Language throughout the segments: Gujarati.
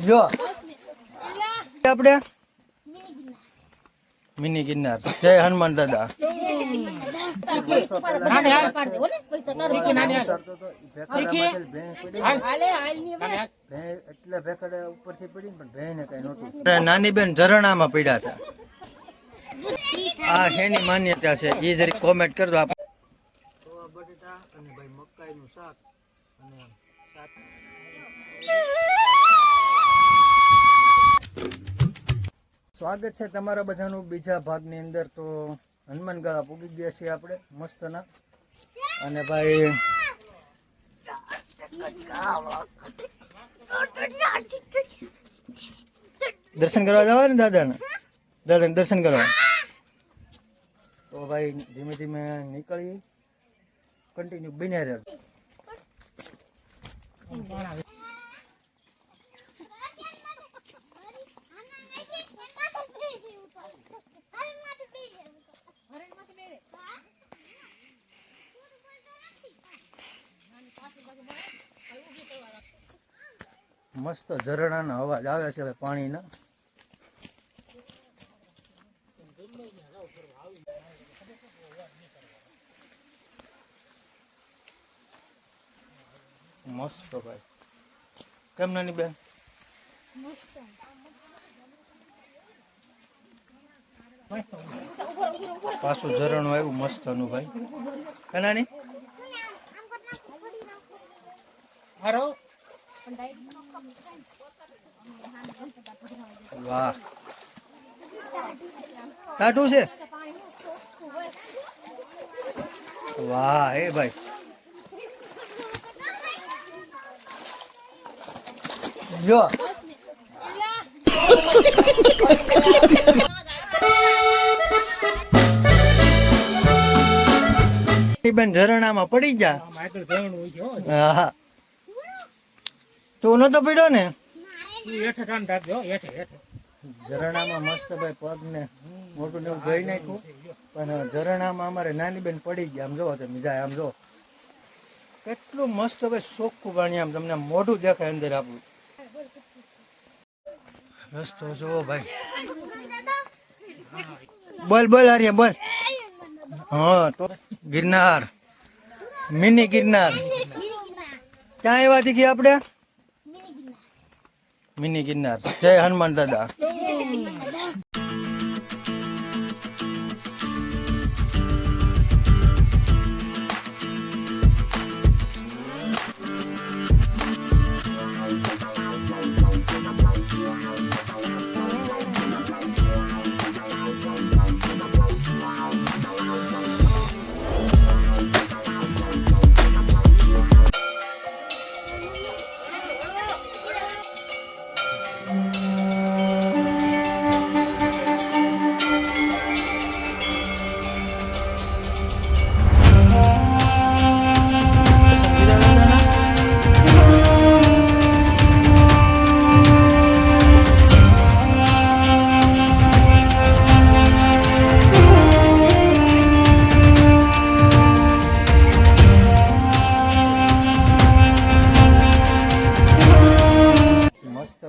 જો આપણે મિની ગિરનાર જય હનુમાન દાદા નાની બેન ઝરણામાં પડ્યા હતા. આ શેની માન્યતા છે એ જરી કોમેન્ટ કરજો. આપણે બટેટા અને ભાઈ મકાઈનું શાક અને સ્વાગત છે તમારા બધાનું બીજા ભાગની અંદર. તો હનુમાનગાળા પૂગી ગયા છીએ આપણે મસ્તના. અને ભાઈ દર્શન કરવા જવા ને દાદાને દર્શન કરવા. તો ભાઈ ધીમે ધીમે નીકળી કન્ટિન્યુ બન્યા રહે. મસ્ત ઝરણાનો અવાજ આવે છે હવે પાણીના. મસ્ત ભાઈ. કેમ નાની બેન? પાછું ઝરણું આવ્યું મસ્ત નું ભાઈ. નાની વાહ ટાટું છે. વાહ એ ભાઈ જો બેન ઝરણામાં પડી જા. હા તો નતો પડ્યો ને ઝરણામાં. મસ્ત ભાઈ પગ ને મોટું ને એવું ધોઈ નાખ્યું. પણ ઝરણામાં અમારે નાની બેન પડી ગયા. આમ જોવો તમે જાય આમ જો કેટલું મસ્ત ભાઈ ચોખ્ખું પાણી. આમ તમને મોઢું દેખાય અંદર આપણું. રસ્તો જુઓ ભાઈ. બોલ આર્ય બોલ. હા તો ગિરનાર મિની ગિરનાર ક્યાં આવ્યા હતી આપણે? મિની ગિરનાર. જય હનુમાન દાદા.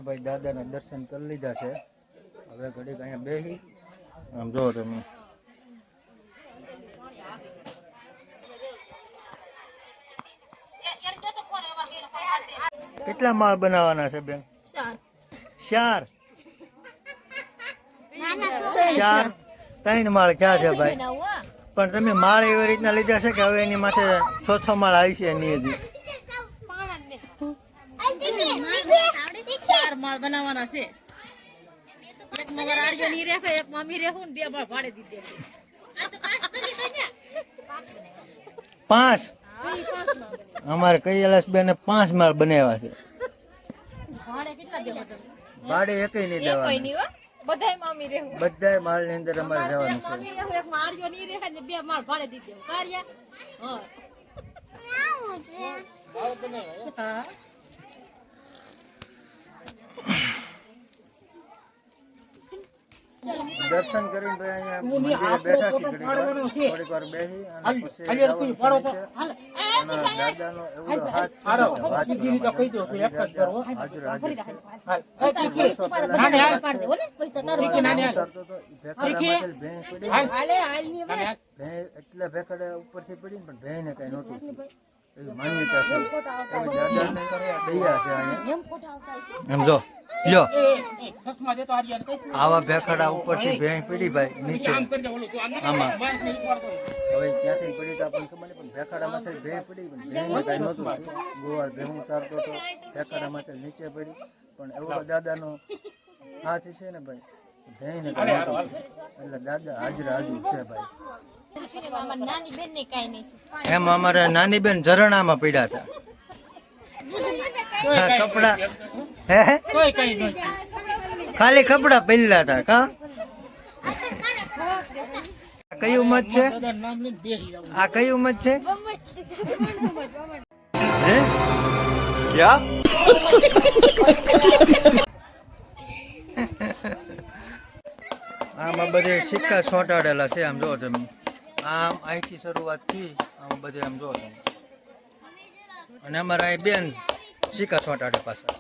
ભાઈ દાદાના દર્શન કરી લીધા છે. હવે ઘડીક અહીંયા બેસી આમ જો તમે કેટલા માળ બનાવવાના છે બેન? 4 3 માળ ક્યાં છે ભાઈ? પણ તમે માળ એવી રીતના લીધા છે કે હવે એની માથે 4 માળ આવી છે એની હજી. માળ બનાવવાના છે. એક મગર આર્યો ની રેખે એક મમ્મી રેખું ને 2 માળ ભાડે દીધે. 5 અમારે કૈલાસ બેન 5 માળ બનાવ્યા છે. ભાડે કેટલા દેવા તમે? ભાડે એકય નહીં દેવાનું. બધાય મમ્મી રેખું બધાય માળ ની અંદર અમારે જવાનું છે. મમ્મી રેખું એક આર્યો ની રેખે ને 2 માળ ભાડે દીધે. કાર્યા હા આવું છે. હા દર્શન કરીને ભાઈ અહીંયા મંદિરે બેઠા છીએ. થોડીક વાર બેસી અને પછી જવાનું છે. દાદાનો એવડો હાથ છે હાલો, કે વાત સીધી રીતે કહી દો તો એક જ કરો, હો. હાજર હાજર છે. હાલ. એ તીખી. વર્ષો પહેલા નાની હાલ. વાત છે. તીખી નાની હાલ. ઉછરતો તો ઈ ભેખડામાંથી ભેં પડી ને, હાલ. નાની હાલ. ભેં એટલે ભેખડે ઉપરથી પડી ને પણ ભેંને કઈ નહોતું થયું. એવી માન્યતા છે. એવી દાદાને દયા છે અહીંયા. એમ જો લ્યો એ, ચશ્મા દેતો હારી યાર. આવા ભેખડા ઉપરથી ભેં પડી ભાઈ નીચે આમ કરી દે ઓલું, તું આમ ના કર. આમાં. બસ ને એક વાર તો. હવે ક્યાંથી પડી તો આપણને ખબર નહીં પણ ભેખાડામાંથી ભેં પડી પણ ભેંને કઈ નહોતું થયું. ગોવાળ ભેહું ચારતો તો ભેખાડામાંથી નીચે પડી પણ એવડો દાદાનો હાથ છે ને ભાઈ ભેંને કઈ નહોતું થયું. એટલે દાદા હાજર હાજર છે ભાઈ. એમ અમારે નાની બેન ઝરણામાં પડ્યા હતા. તોય હા, કાંઈ કપડા નહીં. હે તોય કાંઈ નહીં. ખાલી કપડા પહેરેલા હતા કા આ કયું મત છે દાદાનું નામ લઈને બેસી જાવ. આ કયું મત છે હે ક્યા આમાં બધે સિક્કા છોટાડેલા છે આમ જો તમે આમ અહીંથી શરૂઆત થી આમ બધે આમ જો તમે અને અમારા અહીં બેન સિક્કા છોટાડે પાછા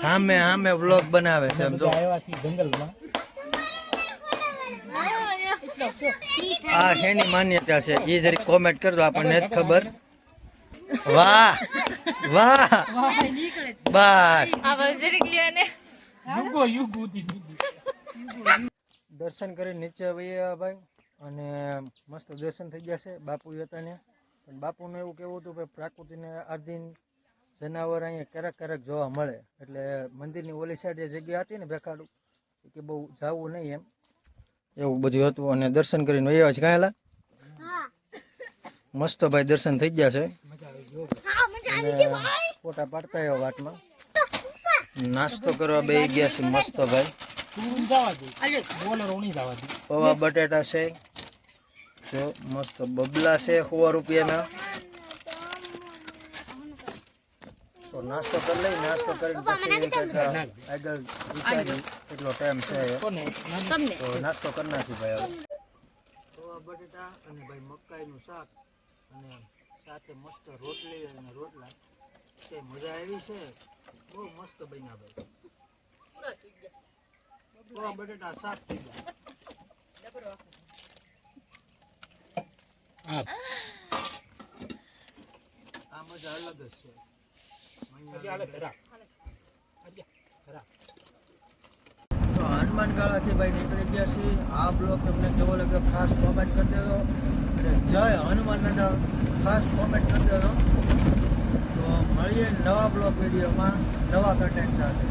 સામે સામે વ્લોગ બનાવે છે એમ જો આવ્યા છીએ જંગલમાં. આ શેની માન્યતા છે એ જરી કોમેન્ટ કરજો આપણને જ ખબર વાહ વાહ બસ યુગો યુગ ઉધી દીધી. દર્શન કરીને નીચે વયા ભાઈ અને મસ્ત દર્શન થઈ ગયા છે બાપુ હતા ને પણ બાપુનું એવું કેવું હતું કે પ્રકૃતિને આધીન જનાવર અહીંયા ક્યારેક ક્યારેક જોવા મળે એટલે મંદિરની ઓલી સાઈડ જે જગ્યા હતી ને ભેખાડું કે બહુ જવું નહીં એમ એવું બધું હતું અને દર્શન કરીને વયા છે કાંઈ મસ્ત ભાઈ દર્શન થઈ ગયા છે અને ફોટા પાડતા આવ્યા વાટમાં નાસ્તો કરવા બે ગયા છે મસ્ત ભાઈ તું જવા દે. બોલરો નહીં જવા દે. પૌવા બટેટા છે જો મસ્ત બબલા છે 100 રૂપિયાના તો નાસ્તો કરી લઈ નાસ્તો કરીને પછી આગળ વિચારી એટલો ટાઈમ છે કોને? તો નાસ્તો કરી નાખી ભાઈ હવે પૌવા બટેટા અને ભાઈ મકાઈનું શાક અને સાથે મસ્ત રોટલી અને રોટલા છે મજા આવી છે બહુ મસ્ત બન્યા ભાઈ પૌવા બટેટા શાક થઈ ગયા હા. આ મજા અલગ જ છે હજી હાલે ધરા. હજી ધરા. તો હનુમાન ગાળાથી ભાઈ નીકળી ગયા છીએ આ બ્લોગ તમને કેવો લાગ્યો ખાસ કોમેન્ટ કરી દેજો અને જય હનુમાન દાદા ખાસ કોમેન્ટ કરી દેજો તો મળીએ નવા બ્લોગ વિડીયોમાં નવા કન્ટેન્ટ સાથે